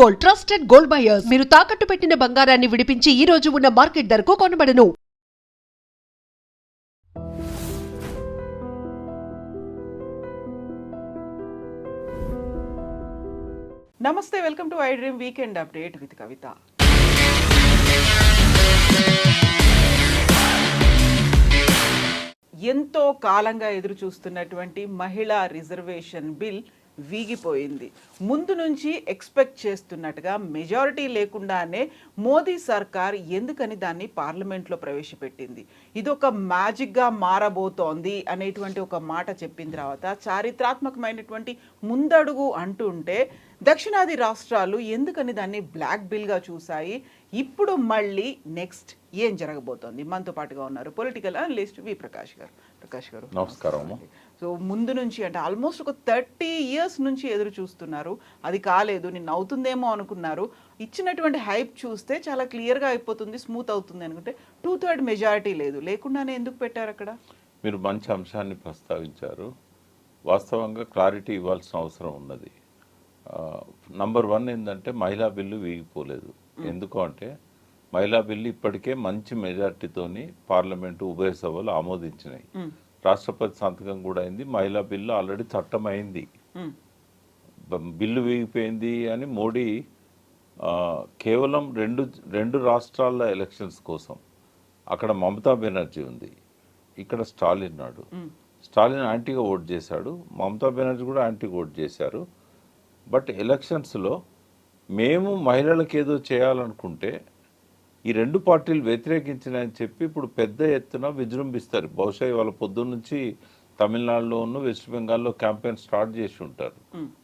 Gold, trusted gold buyers. మీరు తాకట్టు పెట్టిన బంగారాన్ని విడిపించి ఈ రోజు ఉన్న మార్కెట్ ధరకు కొనబడను. నమస్తే, welcome to iDream weekend update with Kavitha. ఎంతో కాలంగా ఎదురు చూస్తున్నటువంటి మహిళా రిజర్వేషన్ బిల్ వీగిపోయింది. ముందు నుంచి ఎక్స్పెక్ట్ చేస్తున్నట్టుగా మెజారిటీ లేకుండానే మోదీ సర్కార్ ఎందుకని దాన్ని పార్లమెంట్లో ప్రవేశపెట్టింది. ఇది ఒక మ్యాజిక్గా మారబోతోంది అనేటువంటి ఒక మాట చెప్పిన తర్వాత చారిత్రాత్మకమైనటువంటి ముందడుగు అంటుంటే దక్షిణాది రాష్ట్రాలు ఎందుకని దాన్ని బ్లాక్ బిల్గా చూశాయి. ఇప్పుడు మళ్ళీ నెక్స్ట్ ఏం జరగబోతోంది? మనతో పాటుగా ఉన్నారు పొలిటికల్ అనలిస్ట్ వి ప్రకాష్ గారు. ప్రకాష్ గారు నమస్కారం. సో ముందు నుంచి అంటే ఆల్మోస్ట్ ఒక 30 years నుంచి ఎదురు చూస్తున్నారు, అది కాలేదు, నిన్న అవుతుందేమో అనుకున్నారు. ఇచ్చినటువంటి హైప్ చూస్తే చాలా క్లియర్గా అయిపోతుంది, స్మూత్ అవుతుంది అనుకుంటే 2/3 మెజారిటీ లేదు, లేకుండానే ఎందుకు పెట్టారు అక్కడ? మీరు మంచి అంశాన్ని ప్రస్తావించారు. వాస్తవంగా క్లారిటీ ఇవ్వాల్సిన అవసరం ఉన్నది. నంబర్ 1 ఏంటంటే మహిళా బిల్లు వీగిపోలేదు. ఎందుకు అంటే మహిళా బిల్లు ఇప్పటికే మంచి మెజార్టీతోని పార్లమెంటు ఉభయ సభలు ఆమోదించినాయి. రాష్ట్రపతి సంతకం కూడా అయింది. మహిళా బిల్లు ఆల్రెడీ చట్టం అయింది. బిల్లు వీగిపోయింది అని మోడీ కేవలం రెండు రాష్ట్రాల ఎలక్షన్స్ కోసం, అక్కడ మమతా బెనర్జీ ఉంది, ఇక్కడ స్టాలిన్ నాడు. స్టాలిన్ యాంటీగా ఓట్ చేశాడు, మమతా బెనర్జీ కూడా యాంటీగా ఓట్ చేశారు. బట్ ఎలక్షన్స్లో మేము మహిళలకు ఏదో చేయాలనుకుంటే ఈ రెండు పార్టీలు వ్యతిరేకించినాయని చెప్పి ఇప్పుడు పెద్ద ఎత్తున విజృంభిస్తారు. బహుశా ఇవాళ పొద్దున్న నుంచి తమిళనాడులోను వెస్ట్ బెంగాల్లో క్యాంపెయిన్ స్టార్ట్ చేసి ఉంటారు.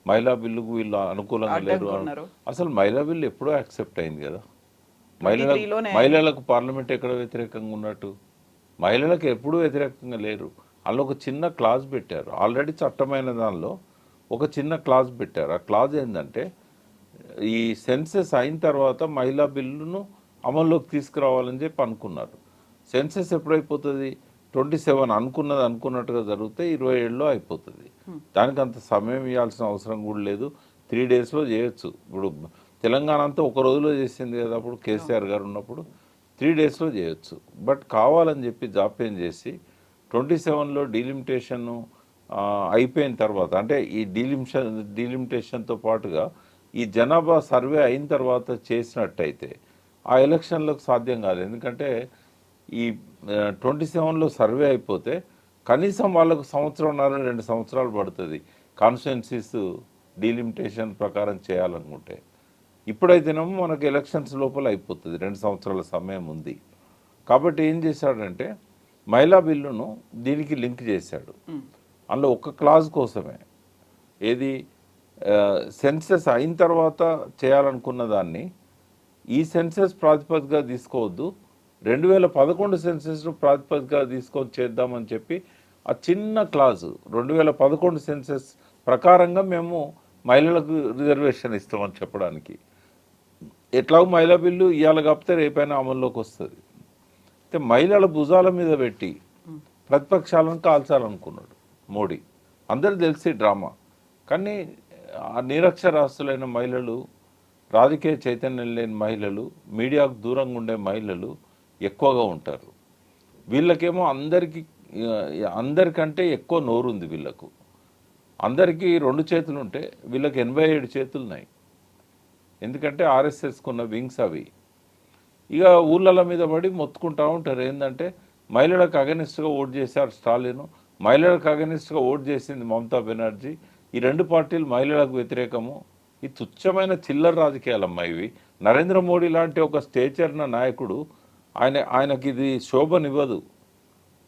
మహిళా బిల్లుకు వీళ్ళు అనుకూలంగా లేరు. అసలు మహిళా బిల్లు ఎప్పుడో యాక్సెప్ట్ అయింది కదా. మహిళలకు పార్లమెంట్ ఎక్కడ వ్యతిరేకంగా ఉన్నట్టు? మహిళలకు ఎప్పుడూ వ్యతిరేకంగా లేరు. అందులో ఒక చిన్న క్లాజ్ పెట్టారు. ఆల్రెడీ చట్టమైన దానిలో ఒక చిన్న క్లాజ్ పెట్టారు. ఆ క్లాజ్ ఏంటంటే ఈ సెన్సెస్ అయిన తర్వాత మహిళా బిల్లును అమల్లోకి తీసుకురావాలని చెప్పి అనుకున్నారు. సెన్సెస్ ఎప్పుడైపోతుంది? 27 అనుకున్నట్టుగా జరిగితే 27లో అయిపోతుంది. దానికి అంత సమయం ఇవ్వాల్సిన అవసరం కూడా లేదు. 3 daysలో చేయొచ్చు. ఇప్పుడు తెలంగాణ అంతా ఒక రోజులో చేసింది కదా అప్పుడు కేసీఆర్ గారు ఉన్నప్పుడు. 3 daysలో చేయొచ్చు. బట్ కావాలని చెప్పి జాప్యం చేసి 27లో డీలిమిటేషన్ అయిపోయిన తర్వాత, అంటే ఈ డీలిమిటేషన్తో పాటుగా ఈ జనాభా సర్వే అయిన తర్వాత చేసినట్టయితే ఆ ఎలక్షన్లకు సాధ్యం కాదు. ఎందుకంటే ఈ 27లో సర్వే అయిపోతే కనీసం వాళ్ళకు 1.5-2 సంవత్సరాలు పడుతుంది కాన్స్టిట్యున్సీస్ డీలిమిటేషన్ ప్రకారం చేయాలనుకుంటే. ఇప్పుడైతేనేమో మనకు ఎలక్షన్స్ లోపల అయిపోతుంది, 2 సంవత్సరాల సమయం ఉంది. కాబట్టి ఏం చేశాడంటే మహిళా బిల్లును దీనికి లింక్ చేశాడు. అందులో ఒక క్లాజ్ కోసమే, ఏది సెన్సెస్ అయిన తర్వాత చేయాలనుకున్న దాన్ని ఈ సెన్సెస్ ప్రాతిపదికగా తీసుకోవద్దు, 2011 సెన్సెస్ను ప్రాతిపదికగా తీసుకొని చేద్దామని చెప్పి ఆ చిన్న క్లాజు 2011 సెన్సెస్ ప్రకారంగా మేము మహిళలకు రిజర్వేషన్ ఇస్తామని చెప్పడానికి. ఎట్లాగో మహిళా బిల్లు ఇవాళ కాకపోతే రేపైనా అమల్లోకి వస్తుంది. అయితే మహిళల భుజాల మీద పెట్టి ప్రతిపక్షాలను కాల్చాలనుకున్నాడు మోడీ. అందరూ తెలిసి డ్రామా. కానీ ఆ నిరక్షరాస్తులైన మహిళలు, రాజకీయ చైతన్యం లేని మహిళలు, మీడియాకు దూరంగా ఉండే మహిళలు ఎక్కువగా ఉంటారు. వీళ్ళకేమో అందరికంటే ఎక్కువ నోరుంది వీళ్ళకు. అందరికీ 2 చేతులు ఉంటే వీళ్ళకి 87 చేతులు ఉన్నాయి. ఎందుకంటే ఆర్ఎస్ఎస్కున్న వింగ్స్ అవి. ఇక ఊళ్ళ మీద పడి మొత్తుకుంటూ ఉంటారు. ఏంటంటే మహిళలకు అగెనిస్ట్గా ఓట్ చేశారు స్టాలిన్, మహిళలకు అగెనిస్ట్గా ఓట్ చేసింది మమతా బెనర్జీ. ఈ 2 పార్టీలు మహిళలకు వ్యతిరేకము. ఈ తుచ్చమైన చిల్లర రాజకీయాలమ్మా ఇవి. నరేంద్ర మోడీ లాంటి ఒక స్టేచర్న నాయకుడు ఆయనకి ఇది శోభనివ్వదు.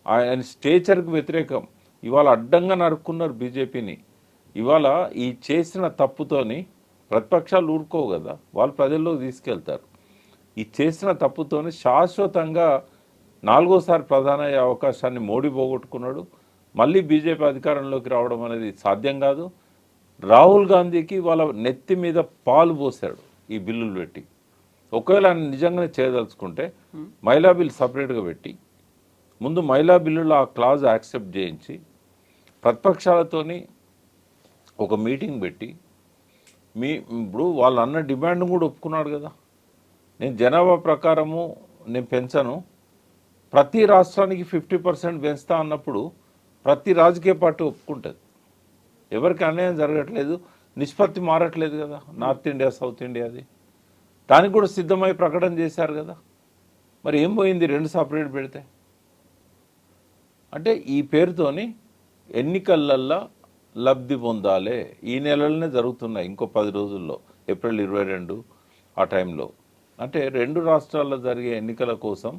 ఆయన స్టేచర్కి వ్యతిరేకం. ఇవాళ అడ్డంగా నరుక్కున్నారు బీజేపీని. ఇవాళ ఈ చేసిన తప్పుతోని ప్రతిపక్షాలు ఊరుకోవు కదా, వాళ్ళు ప్రజల్లోకి తీసుకెళ్తారు. ఈ చేసిన తప్పుతోని శాశ్వతంగా 4వసారి ప్రధాని అయ్యే అవకాశాన్ని మోడీ పోగొట్టుకున్నాడు. మళ్ళీ బీజేపీ అధికారంలోకి రావడం అనేది సాధ్యం కాదు. రాహుల్ గాంధీకి వాళ్ళ నెత్తి మీద పాలు పోసాడు ఈ బిల్లులు పెట్టి. ఒకవేళ ఆయన నిజంగానే చేయదలుచుకుంటే మహిళా బిల్ సపరేట్గా పెట్టి ముందు మహిళా బిల్లులో ఆ క్లాజ్ యాక్సెప్ట్ చేయించి ప్రతిపక్షాలతోని ఒక మీటింగ్ పెట్టి ఇప్పుడు వాళ్ళు అన్న డిమాండ్ కూడా ఒప్పుకున్నాడు కదా. నేను జనాభా ప్రకారము నేను పెంచను, ప్రతి రాష్ట్రానికి 50% పెంచుతా అన్నప్పుడు ప్రతి రాజకీయ పార్టీ ఒప్పుకుంటుంది. ఎవరికి అన్యాయం జరగట్లేదు, నిష్పత్తి మారట్లేదు కదా. నార్త్ ఇండియా సౌత్ ఇండియాది దానికి కూడా సిద్ధమై ప్రకటన చేశారు కదా. మరి ఏం పోయింది 2 సపరేట్ పెడితే? అంటే ఈ పేరుతోని ఎన్నికలల్లో లబ్ధి పొందాలి. ఈ నెలలోనే జరుగుతున్నాయి, ఇంకో 10 రోజుల్లో, ఏప్రిల్ 22 ఆ టైంలో. అంటే 2 రాష్ట్రాల్లో జరిగే ఎన్నికల కోసం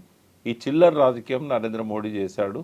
ఈ చిల్లర రాజకీయం నరేంద్ర మోడీ చేశాడు.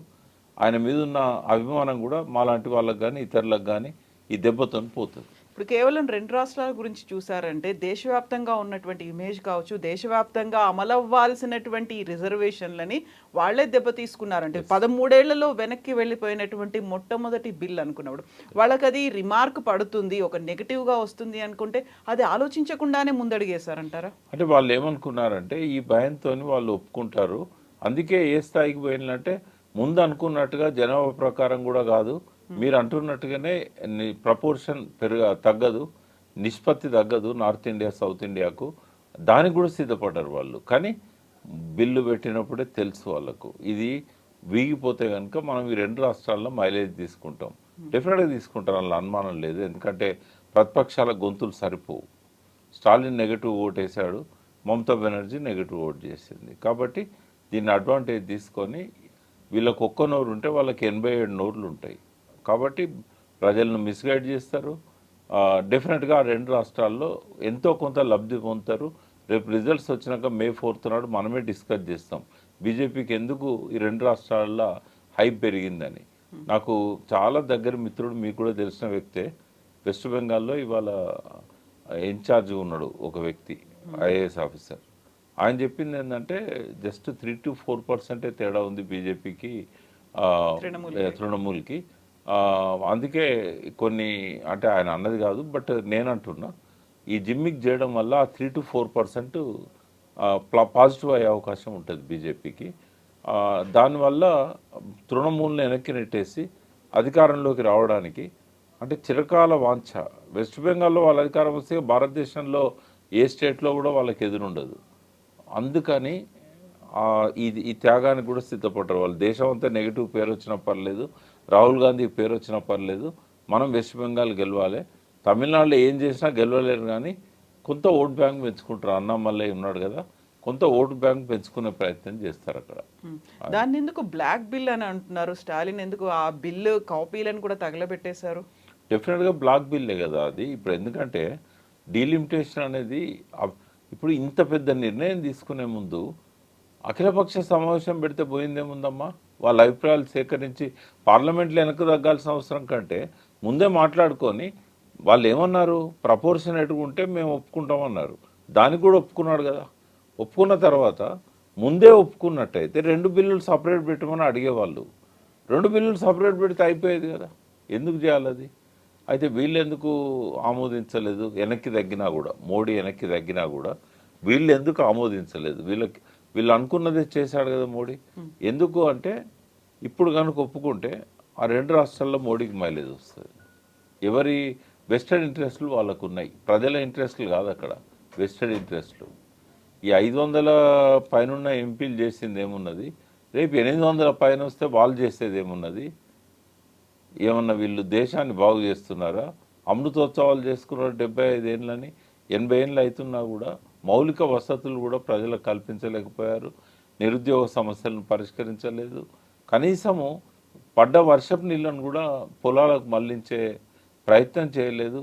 ఆయన మీద ఉన్న అభిమానం కూడా మాలాంటి వాళ్ళకి కానీ ఇతరులకు కానీ ఈ దెబ్బతో పోతుంది. ఇప్పుడు కేవలం 2 రాష్ట్రాల గురించి చూసారంటే దేశవ్యాప్తంగా ఉన్నటువంటి ఇమేజ్ కావచ్చు, దేశవ్యాప్తంగా అమలవ్వాల్సినటువంటి రిజర్వేషన్లని వాళ్లే దెబ్బ తీసుకున్నారంటే 13 ఏళ్లలో వెనక్కి వెళ్ళిపోయినటువంటి మొట్టమొదటి బిల్ అనుకున్నప్పుడు వాళ్ళకి అది రిమార్క్ పడుతుంది, ఒక నెగిటివ్గా వస్తుంది అనుకుంటే అది ఆలోచించకుండానే ముందడుగేశారంటారా? అంటే వాళ్ళు ఏమనుకున్నారంటే ఈ భయంతో వాళ్ళు ఒప్పుకుంటారు. అందుకే ఏ స్థాయికి పోయినంటే ముందు అనుకున్నట్టుగా జనాభా ప్రకారం కూడా కాదు, మీరు అంటున్నట్టుగానే ప్రపోర్షన్ తగ్గదు, నిష్పత్తి తగ్గదు నార్త్ ఇండియా సౌత్ ఇండియాకు. దానికి కూడా సిద్ధపడ్డారు వాళ్ళు. కానీ బిల్లు పెట్టినప్పుడే తెలుసు వాళ్ళకు ఇది వీగిపోతే కనుక మనం ఈ 2 రాష్ట్రాల్లో మైలేజ్ తీసుకుంటాం. డెఫినెట్గా తీసుకుంటారు, అందులో అనుమానం లేదు. ఎందుకంటే ప్రతిపక్షాల గొంతులు సరిపోవు. స్టాలిన్ నెగటివ్ ఓట్ వేశాడు, మమతా బెనర్జీ నెగటివ్ ఓట్ చేసింది. కాబట్టి దీన్ని అడ్వాంటేజ్ తీసుకొని వీళ్ళకి ఒక్క నోరు ఉంటే వాళ్ళకి 87 నోర్లు ఉంటాయి. కాబట్టి ప్రజలను మిస్గైడ్ చేస్తారు. డెఫినెట్గా ఆ 2 రాష్ట్రాల్లో ఎంతో కొంత లబ్ధి పొందుతారు. రేపు రిజల్ట్స్ వచ్చినాక May 4th నాడు మనమే డిస్కస్ చేస్తాం బీజేపీకి ఎందుకు ఈ 2 రాష్ట్రాల్లో హైప్ పెరిగిందని. నాకు చాలా దగ్గర మిత్రుడు, మీకు కూడా తెలిసిన వ్యక్తే, వెస్ట్ బెంగాల్లో ఇవాళ ఇన్ఛార్జ్ ఉన్నాడు ఒక వ్యక్తి, ఐఏఎస్ ఆఫీసర్. ఆయన చెప్పింది ఏంటంటే జస్ట్ 3 to 4% తేడా ఉంది బీజేపీకి తృణమూల్కి. అందుకే కొన్ని అంటే ఆయన అన్నది కాదు, బట్ నేను అంటున్నా ఈ జిమ్మిక్ చేయడం వల్ల 3 to 4% పాజిటివ్ అయ్యే అవకాశం ఉంటుంది బీజేపీకి. దానివల్ల తృణమూల్ని వెనక్కి నెట్టేసి అధికారంలోకి రావడానికి అంటే చిరకాల వాంఛ. వెస్ట్ బెంగాల్లో వాళ్ళ అధికారం వస్తే భారతదేశంలో ఏ స్టేట్లో కూడా వాళ్ళకి ఎదురుండదు. అందుకని ఈ త్యాగానికి కూడా సిద్ధపడ్డారు వాళ్ళు. దేశం అంతా నెగిటివ్ పేరు వచ్చినా పర్లేదు, రాహుల్ గాంధీ పేరు వచ్చినా పర్లేదు, మనం వెస్ట్ బెంగాల్ గెలవాలి. తమిళనాడులో ఏం చేసినా గెలవలేరు, కానీ కొంత ఓట్ బ్యాంక్ పెంచుకుంటారు. అన్నామల్లయ్య ఉన్నాడు కదా, కొంత ఓటు బ్యాంక్ పెంచుకునే ప్రయత్నం చేస్తారు అక్కడ. దాన్ని ఎందుకు బ్లాక్ బిల్ అని అంటున్నారు? స్టాలిన్ ఎందుకు ఆ బిల్లు కాపీలను కూడా తగలబెట్టేశారు? డెఫినెట్గా బ్లాక్ బిల్లే కదా అది. ఇప్పుడు ఎందుకంటే డీలిమిటేషన్ అనేది ఇప్పుడు ఇంత పెద్ద నిర్ణయం తీసుకునే ముందు అఖిలపక్ష సమావేశం పెడితే పోయిందేముందమ్మా? వాళ్ళ అభిప్రాయాలు సేకరించి పార్లమెంట్లో వెనక్కి తగ్గాల్సిన అవసరం కంటే ముందే మాట్లాడుకొని వాళ్ళు ఏమన్నారు, ప్రపోర్షనేట్గా ఉంటే మేము ఒప్పుకుంటామన్నారు. దానికి కూడా ఒప్పుకున్నాడు కదా. ఒప్పుకున్న తర్వాత ముందే ఒప్పుకున్నట్టయితే 2 బిల్లులు సపరేట్ పెట్టమని అడిగేవాళ్ళు. 2 బిల్లులు సపరేట్ పెడితే అయిపోయేది కదా, ఎందుకు చేయాలి అది? అయితే వీళ్ళు ఎందుకు ఆమోదించలేదు? వెనక్కి తగ్గినా కూడా, మోడీ వెనక్కి తగ్గినా కూడా వీళ్ళు ఎందుకు ఆమోదించలేదు? వీళ్ళు అనుకున్నదే చేశాడు కదా మోడీ. ఎందుకు అంటే ఇప్పుడు కనుక ఒప్పుకుంటే ఆ 2 రాష్ట్రాల్లో మోడీకి మైలేజ్ వస్తుంది. ఎవరి వెస్టెడ్ ఇంట్రెస్ట్లు వాళ్ళకు ఉన్నాయి, ప్రజల ఇంట్రెస్ట్లు కాదు అక్కడ, వెస్టెడ్ ఇంట్రెస్ట్లు. ఈ 500 పైన ఎంపీలు చేసింది ఏమున్నది? రేపు 800 పైన వస్తే వాళ్ళు చేసేది ఏమున్నది? ఏమన్నా వీళ్ళు దేశాన్ని బాగు చేస్తున్నారా? అమృతోత్సవాలు చేసుకున్నారు 75 ఏళ్ళని, 80 ఏళ్ళు అవుతున్నా కూడా మౌలిక వసతులు కూడా ప్రజలకు కల్పించలేకపోయారు. నిరుద్యోగ సమస్యలను పరిష్కరించలేదు. కనీసము పడ్డ వర్షపు నీళ్ళను కూడా పొలాలకు మళ్లించే ప్రయత్నం చేయలేదు.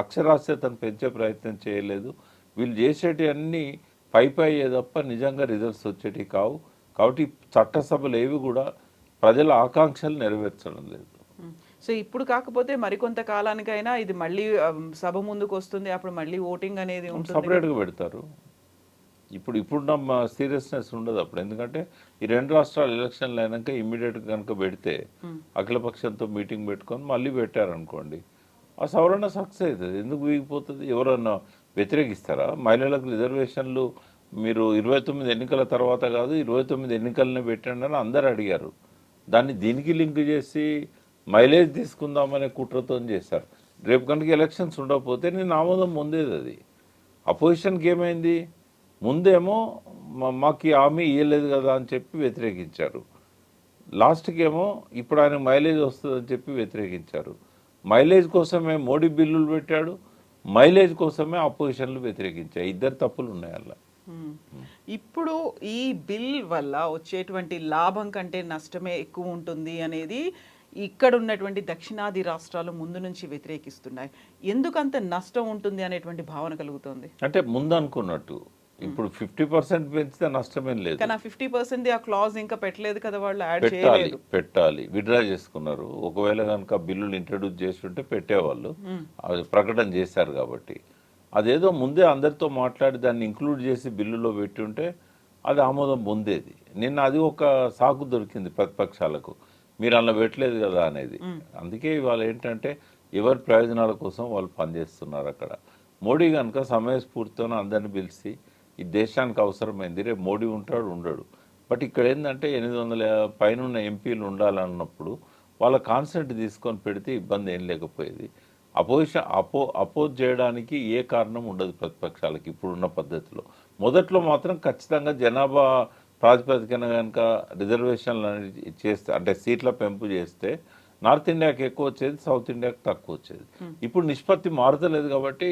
అక్షరాస్యతను పెంచే ప్రయత్నం చేయలేదు. వీళ్ళు చేసేటి అన్నీ పై తప్ప నిజంగా రిజల్ట్స్ వచ్చేటివి కావు. కాబట్టి చట్టసభలు ఏవి కూడా ప్రజల ఆకాంక్షలు నెరవేర్చడం లేదు. సో ఇప్పుడు కాకపోతే మరికొంత కాలానికైనా ఇది మళ్ళీ సభ ముందుకు వస్తుంది, అప్పుడు మళ్ళీ ఓటింగ్ అనేది సపరేట్గా పెడతారు. ఇప్పుడున్న సీరియస్నెస్ ఉండదు అప్పుడు. ఎందుకంటే ఈ 2 రాష్ట్రాల ఎలక్షన్లు అయినాక ఇమ్మీడియట్గా కనుక పెడితే అఖిలపక్షంతో మీటింగ్ పెట్టుకొని మళ్ళీ పెట్టారనుకోండి, ఆ సవరణ సక్సెస్ అవుతుంది. ఎందుకు వీగిపోతుంది? ఎవరన్నా వ్యతిరేకిస్తారా? మహిళలకు రిజర్వేషన్లు మీరు 29 ఎన్నికల తర్వాత కాదు, 29 ఎన్నికలనే పెట్టండి అని అందరు అడిగారు. దాన్ని దీనికి లింక్ చేసి మైలేజ్ తీసుకుందామనే కుట్రతో చేశారు. రేపు కనుక ఎలక్షన్స్ ఉండకపోతే నేను ఆమోదం పొందేది అది. అపోజిషన్కి ఏమైంది, ముందేమో మాకు ఈ హామీ ఇవ్వలేదు కదా అని చెప్పి వ్యతిరేకించారు, లాస్ట్కి ఏమో ఇప్పుడు ఆయన మైలేజ్ వస్తుందని చెప్పి వ్యతిరేకించారు. మైలేజ్ కోసమే మోడీ బిల్లులు పెట్టాడు, మైలేజ్ కోసమే అపోజిషన్లు వ్యతిరేకించాయి. ఇద్దరు తప్పులు ఉన్నాయి అలా. ఇప్పుడు ఈ బిల్ వల్ల వచ్చేటువంటి లాభం కంటే నష్టమే ఎక్కువ ఉంటుంది అనేది ఇక్కడ ఉన్నటువంటి దక్షిణాది రాష్ట్రాలు ముందు నుంచి వ్యతిరేకిస్తున్నాయి. ఎందుకంత నష్టం ఉంటుంది అనేటువంటి భావన కలుగుతుంది? అంటే ముందు అనుకున్నట్టు ఇప్పుడు 50% పెంచితే నష్టమేం లేదు. కానీ 50% ఆ క్లాజ్ ఇంకా పెట్టలేదు కదా, వాళ్ళు యాడ్ పెట్టాలి చేయలేదు. పెట్టాలి విత్డ్రా చేసుకున్నారు. ఒకవేళ కనుక బిల్లులు ఇంట్రడ్యూస్ చేస్తుంటే పెట్టేవాళ్ళు, అది ప్రకటన చేశారు కాబట్టి. అదేదో ముందే అందరితో మాట్లాడి దాన్ని ఇంక్లూడ్ చేసి బిల్లులో పెట్టి ఉంటే అది ఆమోదం పొందేది. నిన్న అది ఒక సాకు దొరికింది ప్రతిపక్షాలకు, మీరు అలా పెట్టలేదు కదా అనేది. అందుకే ఇవాళ ఏంటంటే ఎవరి ప్రయోజనాల కోసం వాళ్ళు పనిచేస్తున్నారు అక్కడ. మోడీ కనుక సమయస్ఫూర్తితో అందరిని పిలిచి ఈ దేశానికి అవసరమైంది, రేపు మోడీ ఉంటాడు ఉండడు, బట్ ఇక్కడ ఏంటంటే 800 పైన ఉన్న ఎంపీలు ఉండాలన్నప్పుడు వాళ్ళ కాన్సెంట్ తీసుకొని పెడితే ఇబ్బంది ఏం లేకపోయేది. అపోజ్ చేయడానికి ఏ కారణం ఉండదు ప్రతిపక్షాలకి ఇప్పుడున్న పద్ధతిలో. మొదట్లో మాత్రం ఖచ్చితంగా జనాభా ప్రాతిపదికన కనుక రిజర్వేషన్లు అనేది చేస్తే, అంటే సీట్ల పెంపు చేస్తే నార్త్ ఇండియాకి ఎక్కువ వచ్చేది, సౌత్ ఇండియాకి తక్కువ వచ్చేది. ఇప్పుడు నిష్పత్తి మారుతలేదు కాబట్టి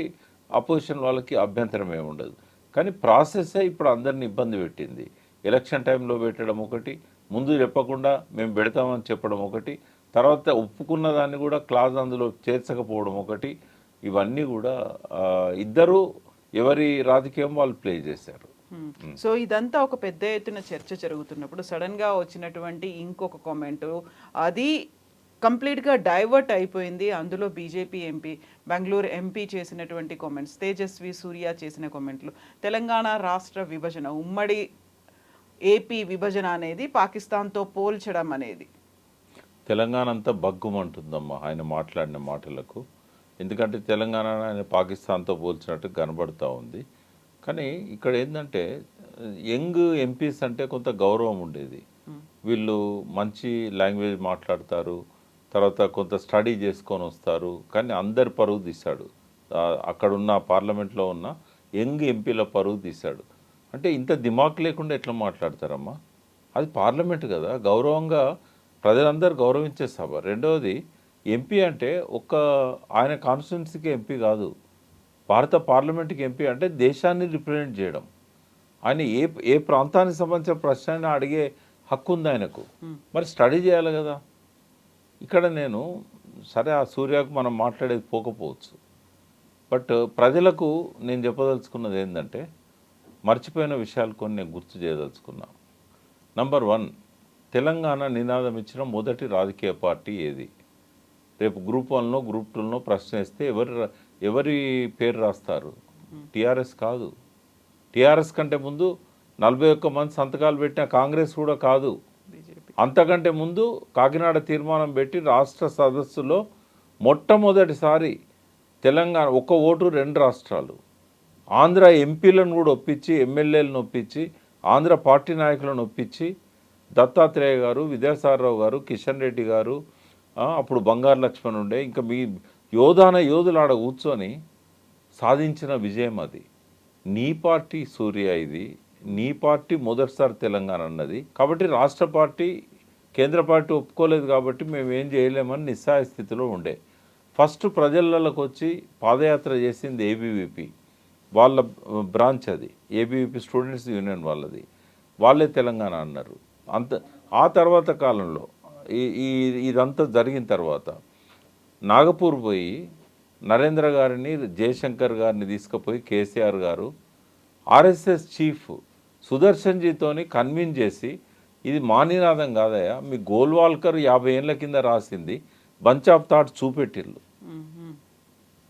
అపోజిషన్ వాళ్ళకి అభ్యంతరం ఏమి ఉండదు. కానీ ప్రాసెస్సే ఇప్పుడు అందరిని ఇబ్బంది పెట్టింది. ఎలక్షన్ టైంలో పెట్టడం ఒకటి, ముందు చెప్పకుండా మేము పెడతామని చెప్పడం ఒకటి, తర్వాత ఒప్పుకున్న దాన్ని కూడా క్లాజ్ అందులో చేర్చకపోవడం ఒకటి. ఇవన్నీ కూడా ఇద్దరు ఎవరి రాజకీయం వాళ్ళు ప్లే చేశారు. సో ఇదంతా ఒక పెద్ద ఎత్తున చర్చ జరుగుతున్నప్పుడు సడన్ గా వచ్చినటువంటి ఇంకొక కామెంట్, అది కంప్లీట్గా డైవర్ట్ అయిపోయింది. అందులో బీజేపీ ఎంపీ, బెంగళూరు ఎంపీ చేసినటువంటి కామెంట్స్, తేజస్వి సూర్య చేసిన కామెంట్లు, తెలంగాణ రాష్ట్ర విభజన, ఉమ్మడి ఏపీ విభజన అనేది పాకిస్తాన్తో పోల్చడం అనేది. తెలంగాణ అంతా బగ్గుమంటుందమ్మా ఆయన మాట్లాడిన మాటలకు. ఎందుకంటే తెలంగాణ ఆయన పాకిస్తాన్తో పోల్చినట్టు కనబడుతూ ఉంది. కానీ ఇక్కడ ఏంటంటే యంగ్ ఎంపీస్ అంటే కొంత గౌరవం ఉండేది. వీళ్ళు మంచి లాంగ్వేజ్ మాట్లాడతారు, తర్వాత కొంత స్టడీ చేసుకొని వస్తారు. కానీ అందరి పరువు తీశాడు, అక్కడున్న పార్లమెంట్లో ఉన్న యంగ్ ఎంపీల పరువు తీశాడు. అంటే ఇంత దిమాక్ లేకుండా ఎట్లా మాట్లాడతారమ్మా? అది పార్లమెంట్ కదా, గౌరవంగా ప్రజలందరూ గౌరవించే సభ. రెండవది ఎంపీ అంటే ఒక్క ఆయన కాన్స్టిట్యున్సీకి ఎంపీ కాదు, భారత పార్లమెంట్కి ఎంపీ అంటే దేశాన్ని రిప్రజెంట్ చేయడం. ఆయన ఏ ప్రాంతానికి సంబంధించిన ప్రశ్న అడిగే హక్కు ఉంది ఆయనకు. మరి స్టడీ చేయాలి కదా. ఇక్కడ నేను సరే ఆ సూర్యకు మనం మాట్లాడేది పోకపోవచ్చు, బట్ ప్రజలకు నేను చెప్పదలుచుకున్నది ఏంటంటే మర్చిపోయిన విషయాలు కొన్ని నేను గుర్తు చేయదలుచుకున్నా. నంబర్ 1, తెలంగాణ నినాదం ఇచ్చిన మొదటి రాజకీయ పార్టీ ఏది? రేపు గ్రూప్ 1లో గ్రూప్ 2లో ప్రశ్న ఇస్తే ఎవరి పేరు రాస్తారు? టీఆర్ఎస్ కాదు. టీఆర్ఎస్ కంటే ముందు 41 మంది సంతకాలు పెట్టిన కాంగ్రెస్ కూడా కాదు. అంతకంటే ముందు కాకినాడ తీర్మానం పెట్టి రాష్ట్ర సదస్సులో మొట్టమొదటిసారి తెలంగాణ ఒక్క ఓటు 2 రాష్ట్రాలు, ఆంధ్ర ఎంపీలను కూడా ఒప్పించి, ఎమ్మెల్యేలను ఒప్పించి, ఆంధ్ర పార్టీ నాయకులను ఒప్పించి, దత్తాత్రేయ గారు, విద్యాసాగరరావు గారు, కిషన్ రెడ్డి గారు, అప్పుడు బంగారు లక్ష్మణ్ ఉండే, ఇంకా మీ యోధులు ఆడ కూర్చొని సాధించిన విజయం అది. నీ పార్టీ సూర్య, ఇది నీ పార్టీ మొదటిసారి తెలంగాణ అన్నది. కాబట్టి రాష్ట్ర పార్టీ, కేంద్ర పార్టీ ఒప్పుకోలేదు కాబట్టి మేము ఏం చేయలేమని నిస్సహాయ స్థితిలో ఉండే. ఫస్ట్ ప్రజలలోకి వచ్చి పాదయాత్ర చేసింది ఏబీవీపీ, వాళ్ళ బ్రాంచ్ అది, ఏబీవీపీ స్టూడెంట్స్ యూనియన్ వాళ్ళది. వాళ్ళే తెలంగాణ అన్నారు. ఆ తర్వాత కాలంలో ఇదంతా జరిగిన తర్వాత నాగపూర్ పోయి నరేంద్ర గారిని, జయశంకర్ గారిని తీసుకుపోయి కేసీఆర్ గారు ఆర్ఎస్ఎస్ చీఫ్ సుదర్శన్జీతోని కన్విన్స్ చేసి, ఇది మా నినాదం కాదయా, మీ గోల్వాల్కర్ 50 ఏళ్ళ కింద రాసింది బంచ్ ఆఫ్ థాట్స్ చూపెట్టిళ్ళు,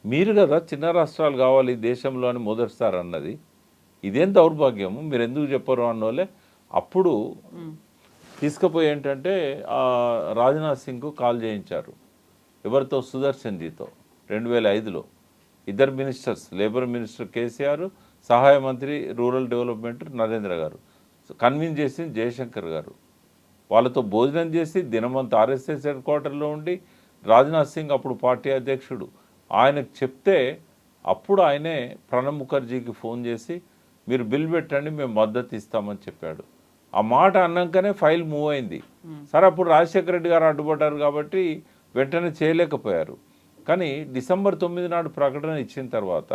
మీరు కదా చిన్న రాష్ట్రాలు కావాలి ఈ దేశంలో అని మొదటిసారి అన్నది. ఇదేం దౌర్భాగ్యము, మీరు ఎందుకు చెప్పరు అన్నోలే. అప్పుడు తీసుకుపోయి ఏంటంటే రాజ్నాథ్ సింగ్కు కాల్ చేయించారు. ఎవరితో? సుదర్శన్జీతో. 2005లో ఇద్దరు మినిస్టర్స్, లేబర్ మినిస్టర్ కేసీఆర్, సహాయ మంత్రి రూరల్ డెవలప్మెంట్ నరేంద్ర గారు, కన్విన్స్ చేసింది జయశంకర్ గారు. వాళ్ళతో భోజనం చేసి దినమంతా ఆర్ఎస్ఎస్ హెడ్ క్వార్టర్లో ఉండి, రాజ్నాథ్ సింగ్ అప్పుడు పార్టీ అధ్యక్షుడు, ఆయనకు చెప్తే అప్పుడు ఆయనే ప్రణబ్ ముఖర్జీకి ఫోన్ చేసి మీరు బిల్ పెట్టండి మేము మద్దతు ఇస్తామని చెప్పాడు. ఆ మాట అన్నాకనే ఫైల్ మూవ్ అయింది. సరే అప్పుడు రాజశేఖర రెడ్డి గారు అడ్డుపడ్డారు కాబట్టి వెంటనే చేయలేకపోయారు. కానీ డిసెంబర్ 9 నాడు ప్రకటన ఇచ్చిన తర్వాత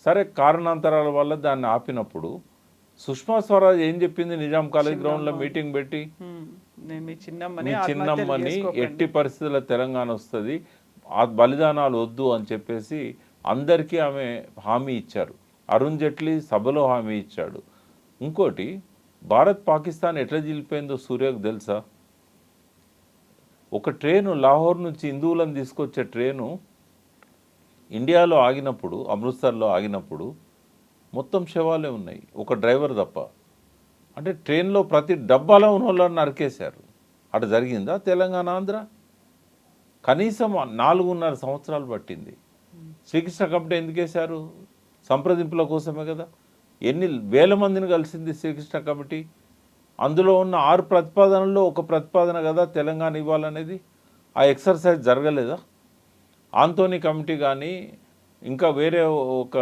సరే కారణాంతరాల వల్ల దాన్ని ఆపినప్పుడు సుష్మా స్వరాజ్ ఏం చెప్పింది? నిజాం కాలేజ్ గ్రౌండ్లో మీటింగ్ పెట్టి నేను మీ మీ చిన్నమ్మని చిన్నమ్మని ఎట్టి పరిస్థితుల్లో తెలంగాణ వస్తుంది, ఆ బలిదానాలు వద్దు అని చెప్పేసి అందరికీ ఆమె హామీ ఇచ్చారు. అరుణ్ జైట్లీ సభలో హామీ ఇచ్చాడు. ఇంకోటి, భారత్ పాకిస్తాన్ ఎట్లా జిలిపోయిందో సూర్యకు తెలుసా? ఒక ట్రైను లాహోర్ నుంచి హిందువులను తీసుకొచ్చే ట్రైను ఇండియాలో ఆగినప్పుడు, అమృత్సర్లో ఆగినప్పుడు మొత్తం శవాలే ఉన్నాయి, ఒక డ్రైవర్ తప్ప. అంటే ట్రైన్లో ప్రతి డబ్బాలో ఉన్న వాళ్ళని నరికేశారు. అటు జరిగిందా తెలంగాణ ఆంధ్ర? కనీసం 4.5 సంవత్సరాలు పట్టింది. శ్రీకృష్ణ కమిటీ ఎందుకు వేశారు? సంప్రదింపుల కోసమే కదా. ఎన్ని వేల మందిని కలిసింది శ్రీకృష్ణ కమిటీ. అందులో ఉన్న 6 ప్రతిపాదనల్లో ఒక ప్రతిపాదన కదా తెలంగాణ ఇవ్వాలనేది. ఆ ఎక్సర్సైజ్ జరగలేదా? ఆంటోనీ కమిటీ కానీ ఇంకా వేరే ఒక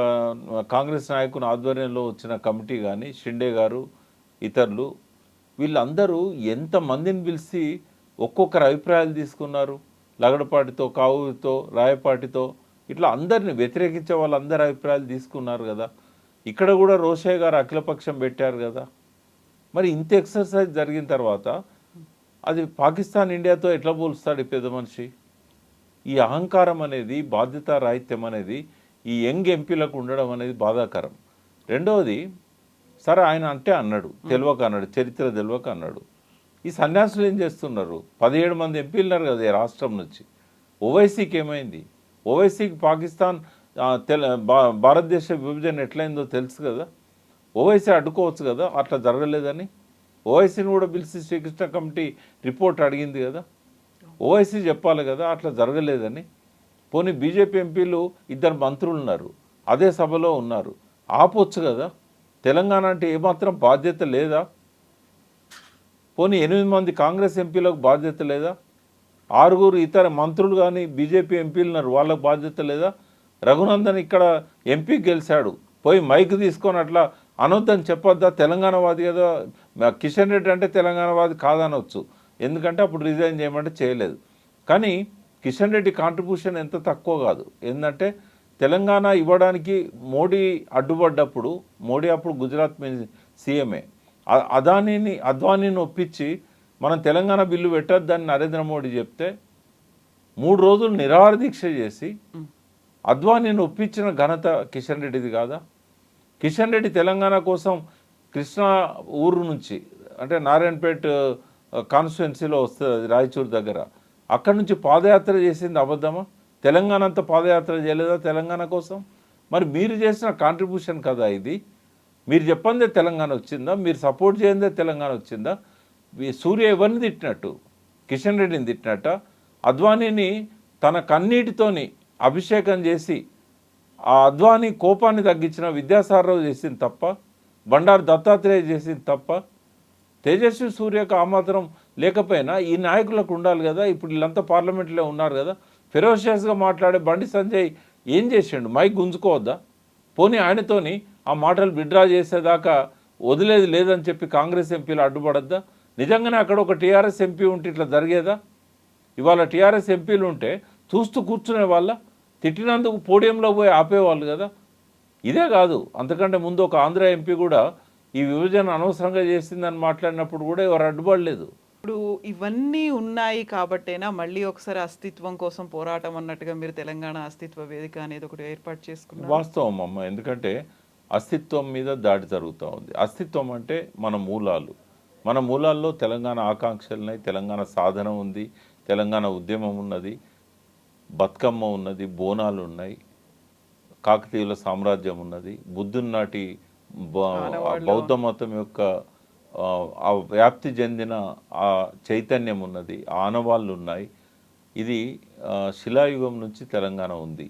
కాంగ్రెస్ నాయకుని ఆధ్వర్యంలో వచ్చిన కమిటీ కానీ, షిండే గారు ఇతరులు, వీళ్ళందరూ ఎంతమందిని పిలిచి ఒక్కొక్కరు అభిప్రాయాలు తీసుకున్నారు. లగడపాటితో, కావుతో, రాయపాటితో ఇట్లా అందరిని వ్యతిరేకించే వాళ్ళందరి అభిప్రాయాలు తీసుకున్నారు కదా. ఇక్కడ కూడా రోషయ్య గారు అఖిలపక్షం పెట్టారు కదా. మరి ఇంత ఎక్సర్సైజ్ జరిగిన తర్వాత అది పాకిస్తాన్ ఇండియాతో ఎట్లా పోలుస్తాడు ఈ పెద్ద మనిషి? ఈ అహంకారం అనేది, బాధ్యతారాహిత్యం అనేది ఈ యంగ్ ఎంపీలకు ఉండడం అనేది బాధాకరం. రెండవది, సరే ఆయన అంటే అన్నాడు, తెలియక అన్నాడు, చరిత్ర తెలియక అన్నాడు. ఈ సన్యాసులు ఏం చేస్తున్నారు? 17 మంది ఎంపీలు ఉన్నారు కదా ఈ రాష్ట్రం నుంచి. ఓవైసీకి ఏమైంది? ఓవైసీకి పాకిస్తాన్ భారతదేశ విభజన ఎట్లయిందో తెలుసు కదా. ఓవైసీ అడ్డుకోవచ్చు కదా అట్లా జరగలేదని. ఓవైసీని కూడా పిలిచి శ్రీకృష్ణ కమిటీ రిపోర్ట్ అడిగింది కదా. ఓవైసీ చెప్పాలి కదా అట్లా జరగలేదని. పోనీ బీజేపీ ఎంపీలు 2 మంత్రులు ఉన్నారు, అదే సభలో ఉన్నారు, ఆపొచ్చు కదా. తెలంగాణ అంటే ఏమాత్రం బాధ్యత లేదా? పోనీ 8 మంది కాంగ్రెస్ ఎంపీలకు బాధ్యత లేదా? 6 ఇతర మంత్రులు కానీ బీజేపీ ఎంపీలు ఉన్నారు, వాళ్ళకు బాధ్యత లేదా? రఘునందన్ ఇక్కడ ఎంపీ గెలిచాడు, పోయి మైక్ తీసుకొని అట్లా అనొద్దని చెప్పొద్దా? తెలంగాణవాది కదా. కిషన్ రెడ్డి అంటే తెలంగాణవాది కాదనొచ్చు, ఎందుకంటే అప్పుడు రిజైన్ చేయమంటే చేయలేదు. కానీ కిషన్ రెడ్డి కాంట్రిబ్యూషన్ ఎంత తక్కువ కాదు. ఏంటంటే తెలంగాణ ఇవ్వడానికి మోడీ అడ్డుపడ్డప్పుడు, మోడీ అప్పుడు గుజరాత్ సీఎంఏ, అద్వానీని ఒప్పించి మనం తెలంగాణ బిల్లు పెట్టొద్దని నరేంద్ర మోడీ చెప్తే 3 రోజులు నిరాహార దీక్ష చేసి అద్వానీని ఒప్పించిన ఘనత కిషన్ రెడ్డిది కాదా? కిషన్ రెడ్డి తెలంగాణ కోసం కృష్ణా ఊరు నుంచి, అంటే నారాయణపేట కాన్స్టిట్యున్సీలో వస్తుంది రాయచూరు దగ్గర, అక్కడి నుంచి పాదయాత్ర చేసింది అబద్ధమా? తెలంగాణ అంతా పాదయాత్ర చేయలేదా తెలంగాణ కోసం? మరి మీరు చేసిన కాంట్రిబ్యూషన్ కదా ఇది. మీరు చెప్పందే తెలంగాణ వచ్చిందా? మీరు సపోర్ట్ చేయందే తెలంగాణ వచ్చిందా? సూర్య ఎవరిని తిట్టినట్టు? కిషన్ రెడ్డిని తిట్టినట్ట? అద్వానీని తన కన్నీటితోని అభిషేకం చేసి ఆ అద్వానీ కోపాన్ని తగ్గించిన విద్యాసాగరరావు చేసింది తప్ప, బండారు దత్తాత్రేయ చేసింది తప్ప, తేజస్వి సూర్యకు ఆ మాత్రం లేకపోయినా ఈ నాయకులకు ఉండాలి కదా. ఇప్పుడు వీళ్ళంతా పార్లమెంట్లో ఉన్నారు కదా. ఫెరోషియస్గా మాట్లాడే బండి సంజయ్ ఏం చేసిండు? మైక్ గుంజుకోవద్దా? పోనీ ఆయనతోని ఆ మాటలు విడ్రా చేసేదాకా వదిలేది లేదని చెప్పి కాంగ్రెస్ ఎంపీలు అడ్డుపడద్దా? నిజంగానే అక్కడ ఒక టీఆర్ఎస్ ఎంపీ ఉంటే ఇట్లా జరిగేదా? ఇవాళ టీఆర్ఎస్ ఎంపీలు ఉంటే చూస్తూ కూర్చునే వాళ్ళ, తిట్టినందుకు పోడియంలో పోయి ఆపేవాళ్ళు కదా. ఇదే కాదు, అంతకంటే ముందు ఒక ఆంధ్ర ఎంపీ కూడా ఈ విభజన అనవసరంగా చేసిందని మాట్లాడినప్పుడు కూడా ఎవరు అడ్డుపడలేదు. ఇప్పుడు ఇవన్నీ ఉన్నాయి కాబట్టేనా మళ్ళీ ఒకసారి అస్తిత్వం కోసం పోరాటం అన్నట్టుగా మీరు తెలంగాణ అస్తిత్వ వేదిక అనేది ఒకటి ఏర్పాటు చేసుకున్నారు? వాస్తవం అమ్మ, ఎందుకంటే అస్తిత్వం మీద దాడి జరుగుతూ ఉంది. అస్తిత్వం అంటే మన మూలాలు, మన మూలాల్లో తెలంగాణ ఆకాంక్షలు ఉన్నాయి, తెలంగాణ సాధన ఉంది, తెలంగాణ ఉద్యమం ఉన్నది, బతుకమ్మ ఉన్నది, బోనాలు ఉన్నాయి, కాకతీయుల సామ్రాజ్యం ఉన్నది, బుద్ధుని నాటి బౌద్ధ మతం యొక్క ఆ వ్యాప్తి చెందిన ఆ చైతన్యం ఉన్నది, ఆనవాళ్ళు ఉన్నాయి. ఇది శిలాయుగం నుంచి తెలంగాణ ఉంది.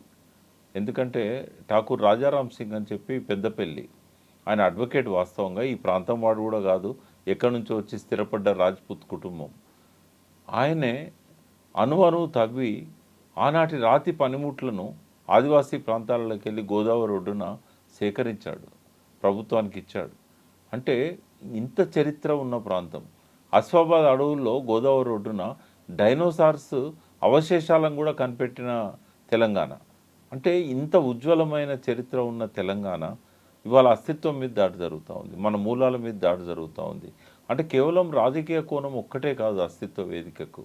ఎందుకంటే ఠాకూర్ రాజారాం సింగ్ అని చెప్పి పెద్దపల్లి, ఆయన అడ్వకేట్, వాస్తవంగా ఈ ప్రాంతం వాడు కూడా కాదు, ఎక్కడి నుంచో వచ్చి స్థిరపడ్డ రాజ్పుత్ కుటుంబం. ఆయనే అణువణువు తవ్వి ఆనాటి రాతి పనిముట్లను ఆదివాసీ ప్రాంతాలలోకి వెళ్ళి గోదావరి ఒడ్డున సేకరించాడు, ప్రభుత్వానికి ఇచ్చాడు. అంటే ఇంత చరిత్ర ఉన్న ప్రాంతం. అస్ఫాబాద్ అడవుల్లో గోదావరి ఒడ్డున డైనోసార్స్ అవశేషాలను కూడా కనిపెట్టిన తెలంగాణ. అంటే ఇంత ఉజ్వలమైన చరిత్ర ఉన్న తెలంగాణ ఇవాళ అస్తిత్వం మీద దాడి జరుగుతూ ఉంది, మన మూలాల మీద దాడి జరుగుతూ ఉంది. అంటే కేవలం రాజకీయ కోణం ఒక్కటే కాదు అస్తిత్వ వేదికకు.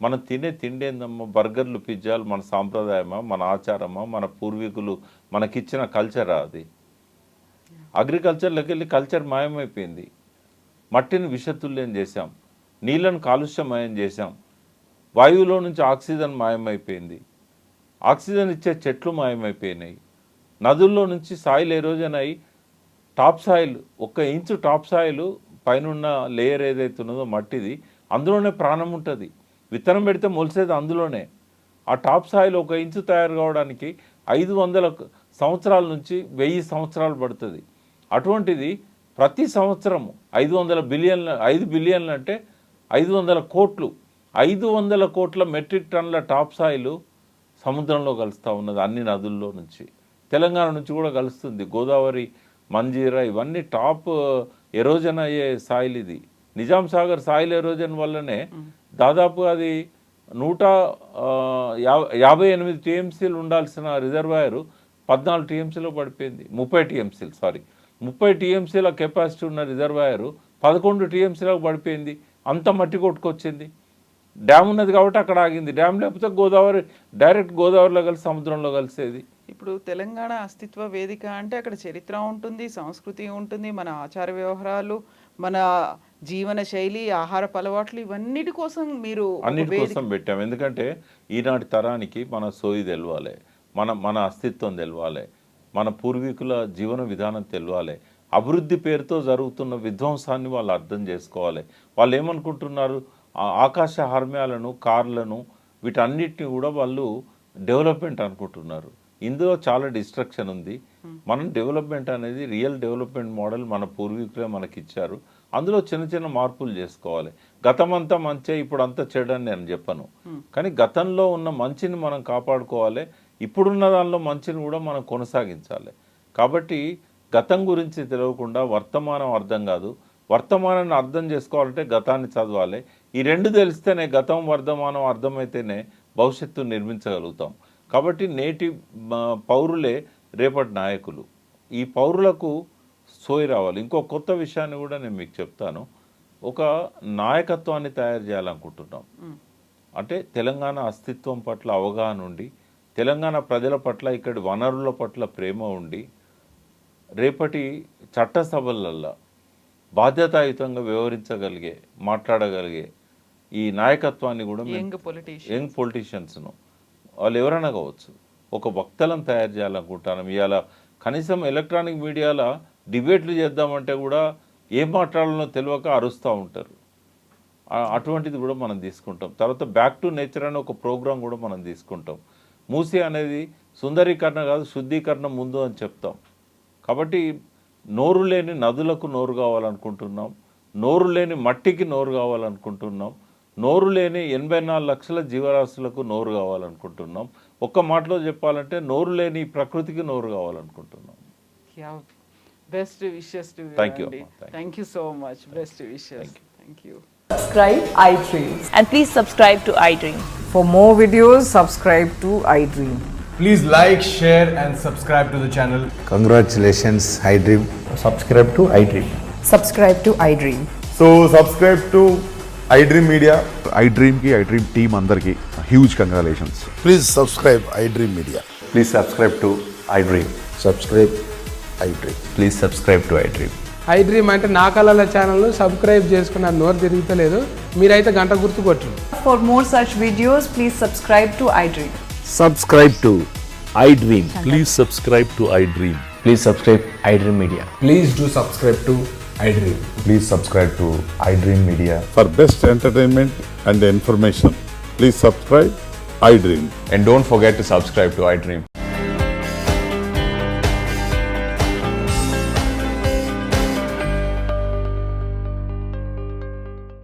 మనం తినే తిండి ఏందమ్మా, బర్గర్లు, పిజ్జాలు మన సాంప్రదాయమా, మన ఆచారమా, మన పూర్వీకులు మనకిచ్చిన కల్చరా? అది అగ్రికల్చర్లోకి వెళ్ళి కల్చర్ మాయమైపోయింది. మట్టిని విషతుల్యం చేశాం, నీళ్ళను కాలుష్యమయం చేశాం, వాయువులో నుంచి ఆక్సిజన్ మాయమైపోయింది, ఆక్సిజన్ ఇచ్చే చెట్లు మాయమైపోయినాయి, నదుల్లో నుంచి సాయిల్ ఎరోజన్ అయి top soil 1 inch top soil పైన లేయర్ ఏదైతే ఉన్నదో మట్టిది, అందులోనే ప్రాణం ఉంటుంది. విత్తనం పెడితే మొలిసేది అందులోనే. ఆ టాప్ సాయిల్ 1 ఇంచు తయారు కావడానికి 500 సంవత్సరాల నుంచి 1000 సంవత్సరాలు పడుతుంది. అటువంటిది ప్రతి సంవత్సరం 5 బిలియన్లు అంటే 500 కోట్లు, 500 కోట్ల మెట్రిక్ టన్నుల టాప్ సాయిల్ సముద్రంలో కలుస్తూ ఉన్నది అన్ని నదుల్లో నుంచి. తెలంగాణ నుంచి కూడా కలుస్తుంది. గోదావరి, మంజీరా ఇవన్నీ టాప్ ఎరోజన్ అయ్యే సాయిల్ ఇది. నిజాం సాగర్ సాయిల్ ఎరోజన్ వల్లనే దాదాపు అది 158 టీఎంసీలు ఉండాల్సిన రిజర్వాయర్ 14 టీఎంసీలో పడిపోయింది. 30 టీఎంసీల కెపాసిటీ ఉన్న రిజర్వాయర్ 11 టీఎంసీలకు పడిపోయింది. అంత మట్టి కొట్టుకొచ్చింది. డ్యామ్ ఉన్నది కాబట్టి అక్కడ ఆగింది. డ్యామ్ లేకపోతే గోదావరి డైరెక్ట్ గోదావరిలో కలిసి సముద్రంలో కలిసేది. ఇప్పుడు తెలంగాణ అస్తిత్వ వేదిక అంటే అక్కడ చరిత్ర ఉంటుంది, సంస్కృతి ఉంటుంది, మన ఆచార వ్యవహారాలు, మన జీవన శైలి, ఆహారపు అలవాట్లు ఇవన్నిటి కోసం మీరు అన్నిటి కోసం పెట్టాం. ఎందుకంటే ఈనాటి తరానికి మన సోయి తెలవాలి, మన అస్తిత్వం తెలవాలి, మన పూర్వీకుల జీవన విధానం తెలవాలి. అభివృద్ధి పేరుతో జరుగుతున్న విధ్వంసాన్ని వాళ్ళు అర్థం చేసుకోవాలి. వాళ్ళు ఏమనుకుంటున్నారు, ఆకాశ హార్మ్యాలను, కార్లను, వీటన్నిటిని కూడా వాళ్ళు డెవలప్మెంట్ అనుకుంటున్నారు. ఇందులో చాలా డిస్ట్రక్షన్ ఉంది. మనం డెవలప్మెంట్ అనేది రియల్ డెవలప్మెంట్ మోడల్ మన పూర్వీకులే మనకి ఇచ్చారు. అందులో చిన్న చిన్న మార్పులు చేసుకోవాలి. గతమంతా మంచే, ఇప్పుడు అంతా చెడని నేను చెప్పను, కానీ గతంలో ఉన్న మంచిని మనం కాపాడుకోవాలి. ఇప్పుడున్న దానిలో మంచిని కూడా మనం కొనసాగించాలి. కాబట్టి గతం గురించి తెలియకుండా వర్తమానం అర్థం కాదు. వర్తమానాన్ని అర్థం చేసుకోవాలంటే గతాన్ని చదవాలి. ఈ రెండు తెలిస్తేనే, గతం వర్తమానం అర్థమైతేనే భవిష్యత్తు నిర్మించగలుగుతాం. కాబట్టి నేటి పౌరులే రేపటి నాయకులు. ఈ పౌరులకు సోయి రావాలి. ఇంకో కొత్త విషయాన్ని కూడా నేను మీకు చెప్తాను. ఒక నాయకత్వాన్ని తయారు చేయాలనుకుంటున్నాం. అంటే తెలంగాణ అస్తిత్వం పట్ల అవగాహన ఉండి, తెలంగాణ ప్రజల పట్ల, ఇక్కడి వనరుల పట్ల ప్రేమ ఉండి, రేపటి చట్టసభలల్లో బాధ్యతాయుతంగా వ్యవహరించగలిగే, మాట్లాడగలిగే ఈ నాయకత్వాన్ని కూడా యంగ్ పొలిటీషియన్స్ను, వాళ్ళు ఎవరైనా కావచ్చు, ఒక వక్తలను తయారు చేయాలనుకుంటాను. ఇవాళ కనీసం ఎలక్ట్రానిక్ మీడియాలో డిబేట్లు చేద్దామంటే కూడా ఏం మాట్లాడాలో తెలియక అరుస్తూ ఉంటారు. అటువంటిది కూడా మనం తీసుకుంటాం. తర్వాత బ్యాక్ టు నేచర్ అనే ఒక ప్రోగ్రాం కూడా మనం తీసుకుంటాం. మూసి అనేది సుందరీకరణ కాదు, శుద్ధీకరణ ముందు అని చెప్తాం. కాబట్టి నోరు లేని నదులకు నోరు కావాలనుకుంటున్నాం, నోరు లేని మట్టికి నోరు కావాలనుకుంటున్నాం, నోరు లేని 84 లక్షల జీవరాశులకు నోరు కావాలనుకుంటున్నాం. ఒక్క మాటలో చెప్పాలంటే నోరు లేని ప్రకృతికి నోరు కావాలనుకుంటున్నాం. Best wishes to you. Thank you so much. Best wishes. Thank you. Subscribe iDream. And please subscribe to iDream. For more videos, subscribe to iDream. Please like, share and subscribe to the channel. Congratulations, iDream. Subscribe to iDream. Subscribe to iDream. So subscribe to iDream Media. iDream ki iDream team andarki huge congratulations. Please subscribe iDream Media. Please subscribe to iDream. Subscribe iDream. Please subscribe to iDream. iDream అంటే నా కళల ఛానల్ను subscribe చేసుకున్న నోరు తిరుగుతలేదు, మీరైతే గంట గుర్తు కొట్టండి. For more such videos, please subscribe to iDream. Subscribe to iDream. Please subscribe to iDream. Please subscribe iDream Media. Please do subscribe to iDream. Please subscribe to iDream Media. For best entertainment and information, please subscribe iDream. And don't forget to subscribe to iDream.